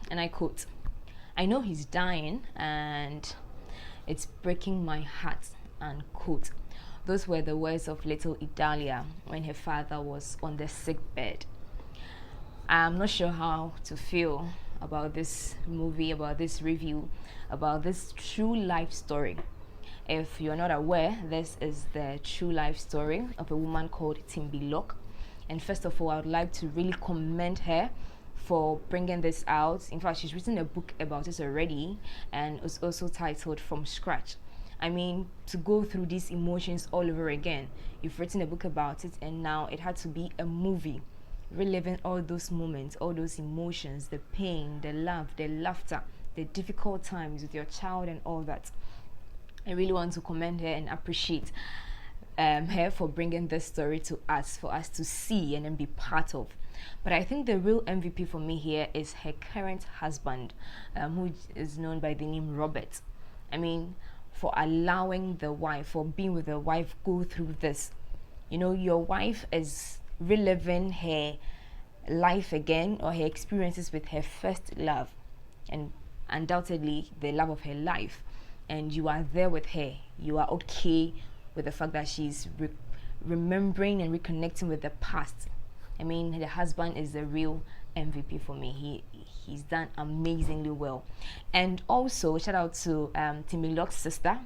and I quote, "I know he's dying and it's breaking my heart," unquote. Those were the words of little Idalia when her father was on the sick bed. I'm not sure how to feel about this movie, about this review, about this true life story. If you're not aware, this is the true life story of a woman called Timbilok. And first of all, I would like to really commend her for bringing this out. In fact, she's written a book about it already, and it's also titled From Scratch. I mean, to go through these emotions all over again. You've written a book about it, and now it had to be a movie, reliving all those moments, all those emotions, the pain, the love, the laughter, the difficult times with your child, and all that. I really want to commend her and appreciate her for bringing this story to us, for us to see and then be part of. But I think the real MVP for me here is her current husband, who is known by the name Robert. I mean, for allowing the wife, for being with the wife, go through this. You know, your wife is reliving her life again, or her experiences with her first love, and undoubtedly the love of her life. And you are there with her. You are okay with the fact that she's remembering and reconnecting with the past. I mean, the husband is the real MVP for me. He's done amazingly well. And also, shout out to Timilok's sister,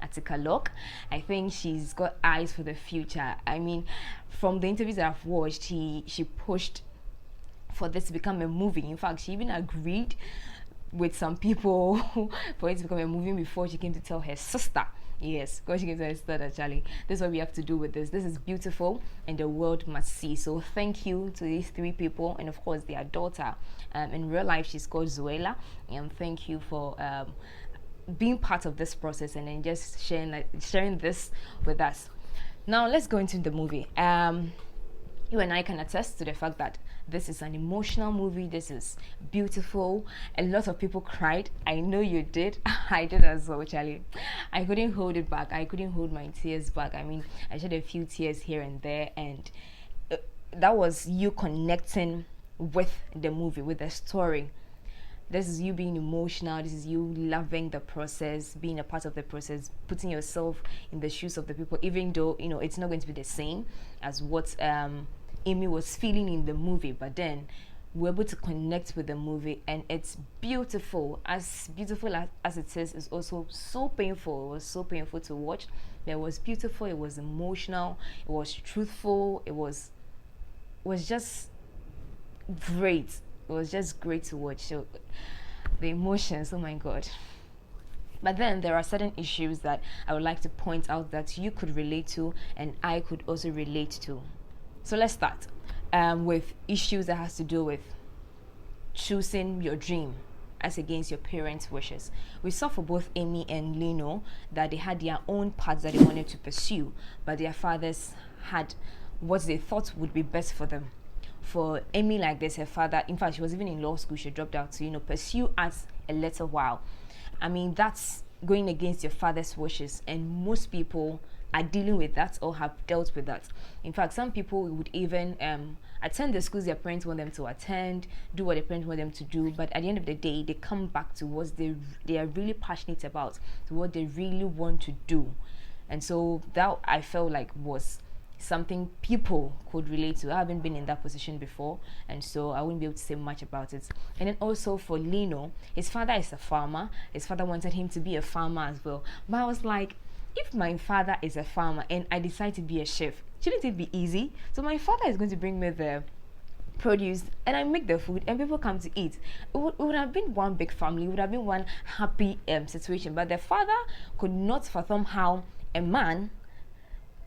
Atika Lok. I think she's got eyes for the future. I mean, from the interviews that I've watched, she pushed for this to become a movie. In fact, she even agreed with some people for it to become a movie before she came to tell her sister. Yes, because she came to her sister that, Charlie, this is what we have to do with this. This is beautiful and the world must see. So thank you to these three people, and of course their daughter. In real life, she's called Zuela. And thank you for being part of this process and then just sharing this with us. Now let's go into the movie. You and I can attest to the fact that this is an emotional movie. This is beautiful. A lot of people cried. I know you did. I did as well, Charlie. I couldn't hold it back. I couldn't hold my tears back. I mean, I shed a few tears here and there, and that was you connecting with the movie, with the story. This is you being emotional. This is you loving the process, being a part of the process, putting yourself in the shoes of the people, even though, you know, it's not going to be the same as what Amy was feeling in the movie, but then we're able to connect with the movie, and it's beautiful. As beautiful as it is, it's also so painful. It was so painful to watch. It was beautiful. It was emotional. It was truthful. It was just great. It was just great to watch. So the emotions, oh my god. But then there are certain issues that I would like to point out that you could relate to and I could also relate to. So let's start with issues that has to do with choosing your dream as against your parents' wishes. We saw for both Amy and Lino that they had their own paths that they wanted to pursue, but their fathers had what they thought would be best for them. For Amy, like this, her father, in fact, she was even in law school. She dropped out to, pursue arts a little while. I mean, that's going against your father's wishes, and most people are dealing with that or have dealt with that. In fact, some people would even attend the schools their parents want them to attend, do what their parents want them to do, but at the end of the day, they come back to what they are really passionate about, to what they really want to do. And so that, I felt like, was something people could relate to. I haven't been in that position before, and so I wouldn't be able to say much about it. And then also for Lino, his father is a farmer. His father wanted him to be a farmer as well. But I was like, if my father is a farmer and I decide to be a chef, shouldn't it be easy? So my father is going to bring me the produce and I make the food and people come to eat. It would have been one big family. It would have been one happy situation. But the father could not fathom how a man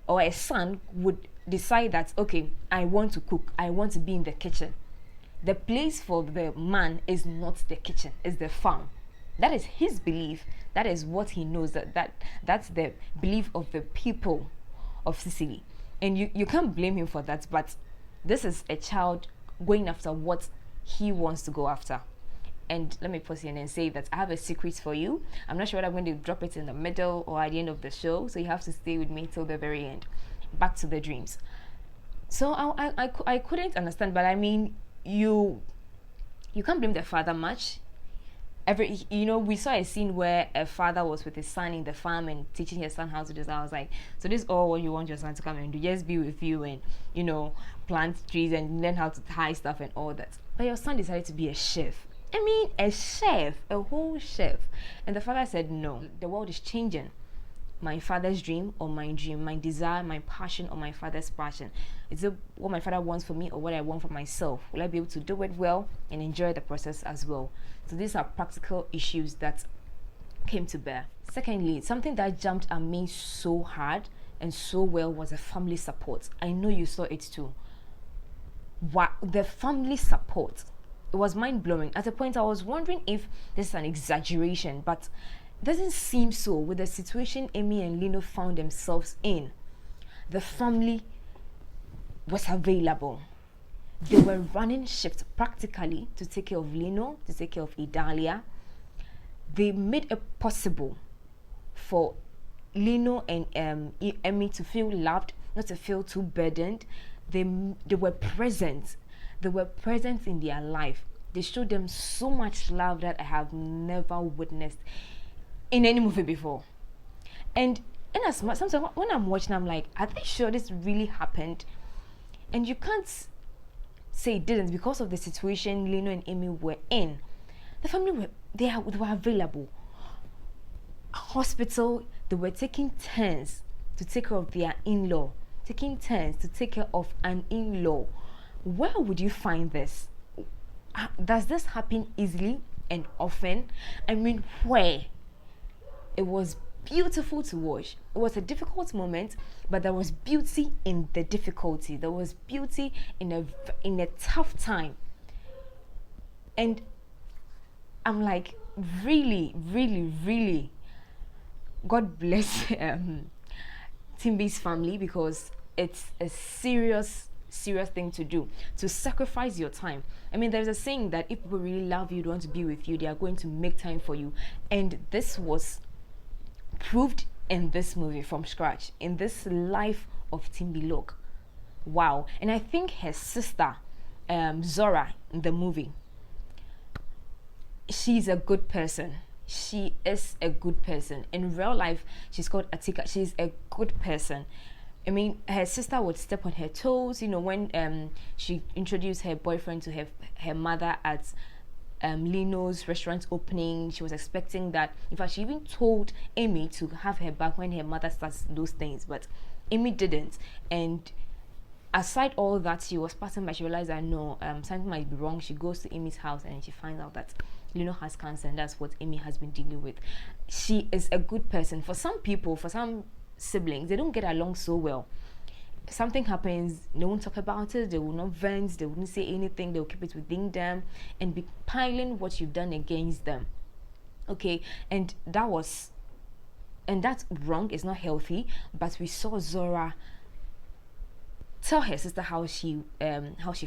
or a son would decide that, okay, I want to cook, I want to be in the kitchen. The place for the man is not the kitchen, it's the farm. That is his belief. That is what he knows. That's the belief of the people of Sicily. And you can't blame him for that, but this is a child going after what he wants to go after. And let me pause here and say that I have a secret for you. I'm not sure whether I'm going to drop it in the middle or at the end of the show, so you have to stay with me till the very end. Back to the dreams. So I couldn't understand, but I mean, you you can't blame the father much. We saw a scene where a father was with his son in the farm and teaching his son how to do this. I was like, so this is all what you want your son to come and do, just be with you and plant trees and learn how to tie stuff and all that. But your son decided to be a chef. I mean, a chef, a whole chef. And the father said, no, the world is changing. My father's dream or my dream, my desire, my passion or my father's passion. Is it what my father wants for me or what I want for myself? Will I be able to do it well and enjoy the process as well? So these are practical issues that came to bear. Secondly, something that jumped at me so hard and so well was the family support. I know you saw it too. What the family support, it was mind-blowing. At a point I was wondering if this is an exaggeration, but it doesn't seem so with the situation Amy and Lino found themselves in. The family was available. They were running shifts practically to take care of Lino, to take care of Idalia. They made it possible for Lino and Amy to feel loved, not to feel too burdened. They were present. They were present in their life. They showed them so much love that I have never witnessed in any movie before. And as much, sometimes when I'm watching, I'm like, are they sure this really happened? And you can't say it didn't because of the situation Lino and Amy were in. The family were available. Hospital, they were taking turns to take care of their in-law, taking turns to take care of an in-law. Where would you find this? Does this happen easily and often? I mean, where? It was beautiful to watch. It was a difficult moment, but there was beauty in the difficulty. There was beauty in a tough time. And I'm like, really, really, really, God bless Timbi's family, because it's a serious thing to do, to sacrifice your time. I mean, there's a saying that if people really love you, want to be with you, they are going to make time for you. And this was proved in this movie From Scratch, in this life of Timbi Look. Wow. And I think her sister, Zora, in the movie, she's a good person. She is a good person. In real life, she's called Atika. She's a good person. I mean, her sister would step on her toes, when she introduced her boyfriend to her mother at Lino's restaurant opening. She was expecting that. In fact, she even told Amy to have her back when her mother starts those things, but Amy didn't. And aside all that, she was passing by, she realized that no, something might be wrong. She goes to Amy's house and she finds out that Lino has cancer, and that's what Amy has been dealing with. She is a good person. For some people, for some siblings, they don't get along so well. Something happens, they won't talk about it, they will not vent, they wouldn't say anything, they'll keep it within them and be piling what you've done against them. Okay, and that's wrong, it's not healthy. But we saw Zora tell her sister how she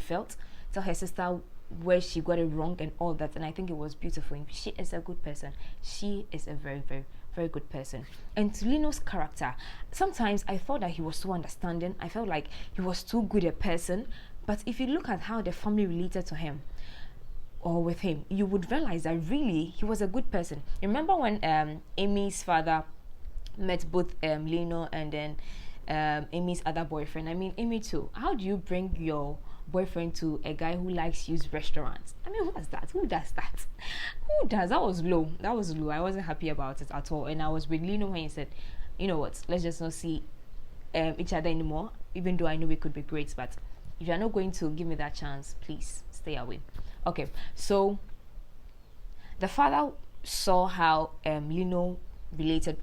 felt, tell her sister where she got it wrong and all that, and I think it was beautiful. She is a good person. She is a very, very, very good person. And to Lino's character, sometimes I thought that he was so understanding. I felt like he was too good a person. But if you look at how the family related to him or with him, you would realize that really he was a good person. Remember when Amy's father met both Lino and then Amy's other boyfriend? I mean, Amy too. How do you bring your boyfriend to a guy who likes to use restaurants? I mean, what's that? Who does that? Who does? That was low. I wasn't happy about it at all. And I was with Lino when he said, you know what, let's just not see each other anymore, even though I know we could be great, but if you're not going to give me that chance, please stay away. Okay, so the father saw how Lino related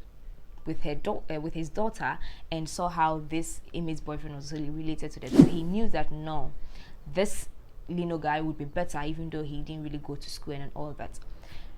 with his daughter, and saw how this Amy's boyfriend was really related to them. So he knew that no, this Lino guy would be better, even though he didn't really go to school and all that.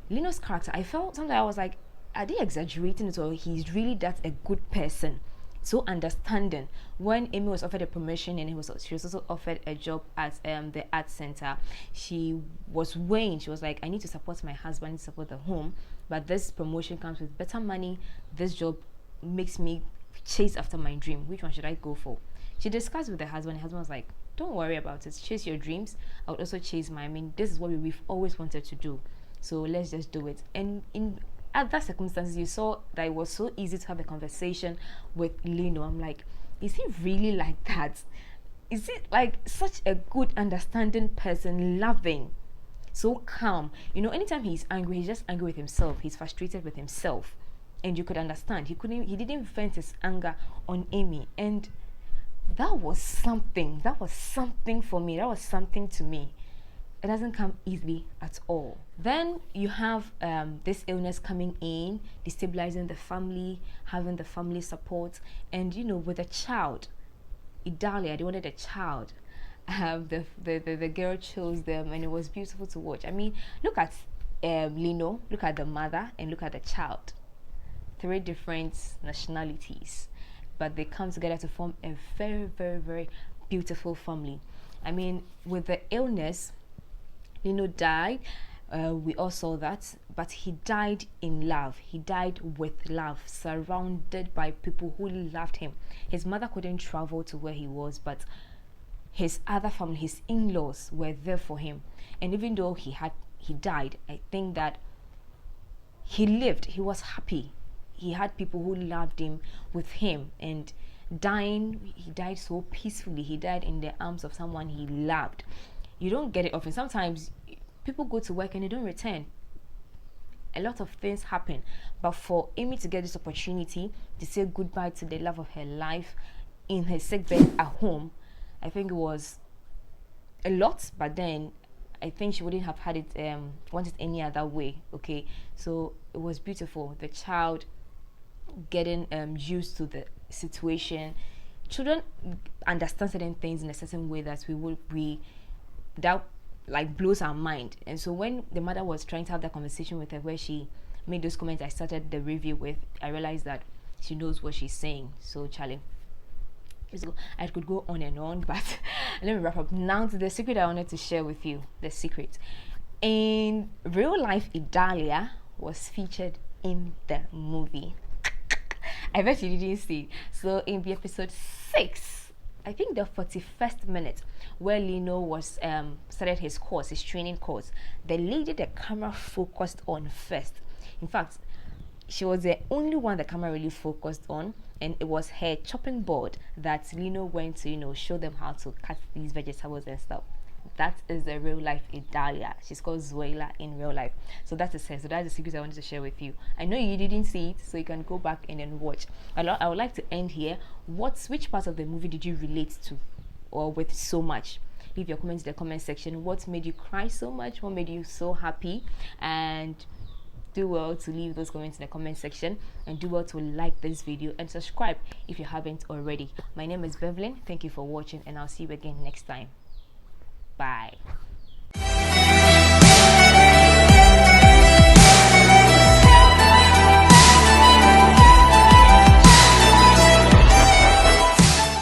Lino's character, I felt sometimes I was like, are they exaggerating it, or he's really that a good person, so understanding? When Amy was offered a promotion and she was also offered a job at the art center, she was weighing. She was like, I need to support my husband, I need to support the home, but this promotion comes with better money. This job makes me chase after my dream. Which one should I go for? She discussed with the husband. The husband was like, don't worry about it. Chase your dreams. I would also chase mine. I mean, this is what we've always wanted to do. So let's just do it. And in other circumstances, you saw that it was so easy to have a conversation with Lino. I'm like, is he really like that? Is it like such a good, understanding person, loving, so calm? You know, anytime he's angry, he's just angry with himself. He's frustrated with himself, and you could understand. He didn't vent his anger on Amy, and that was something. That was something for me. That was something to me. It doesn't come easily at all. Then you have this illness coming in, destabilizing the family, having the family support, and you know, with a child. Idalia, they wanted a child. The girl chose them, and it was beautiful to watch. I mean, look at Lino, look at the mother, and look at the child. 3 different nationalities, but they come together to form a very, very, very beautiful family. I mean, with the illness, Lino died. We all saw that, but he died in love. He died with love, surrounded by people who loved him. His mother couldn't travel to where he was, but his other family, his in-laws, were there for him. And even though he died, I think that he lived. He was happy. He had people who loved him with him, and he died so peacefully. He died in the arms of someone he loved. You don't get it often. Sometimes people go to work and they don't return. A lot of things happen, but for Amy to get this opportunity to say goodbye to the love of her life in her sickbed at home, I think it was a lot. But then I think she wouldn't have had it wanted any other way. Okay, so it was beautiful. The child getting used to the situation. Children understand certain things in a certain way that that like blows our mind. And so when the mother was trying to have that conversation with her, where she made those comments I started the review with, I realized that she knows what she's saying. So Charlie, I could go on and on, but let me wrap up now to the secret I wanted to share with you. The secret in real life, Idalia was featured in the movie. I bet you didn't see. So in the episode 6, I think the 41st minute, where Lino was started his course, his training course, the lady the camera focused on first. In fact, she was the only one the camera really focused on, and it was her chopping board that Lino went to, show them how to cut these vegetables and stuff. That is the real life Idalia. She's called Zuela in real life. So that's the sense. So that's the secret I wanted to share with you. I know you didn't see it, so you can go back and then watch. I would like to end here. Which part of the movie did you relate to or with so much? Leave your comments in the comment section. What made you cry so much? What made you so happy? And do well to leave those comments in the comment section, and do well to like this video and subscribe if you haven't already. My name is Bevelyn. Thank you for watching, and I'll see you again next time. Bye.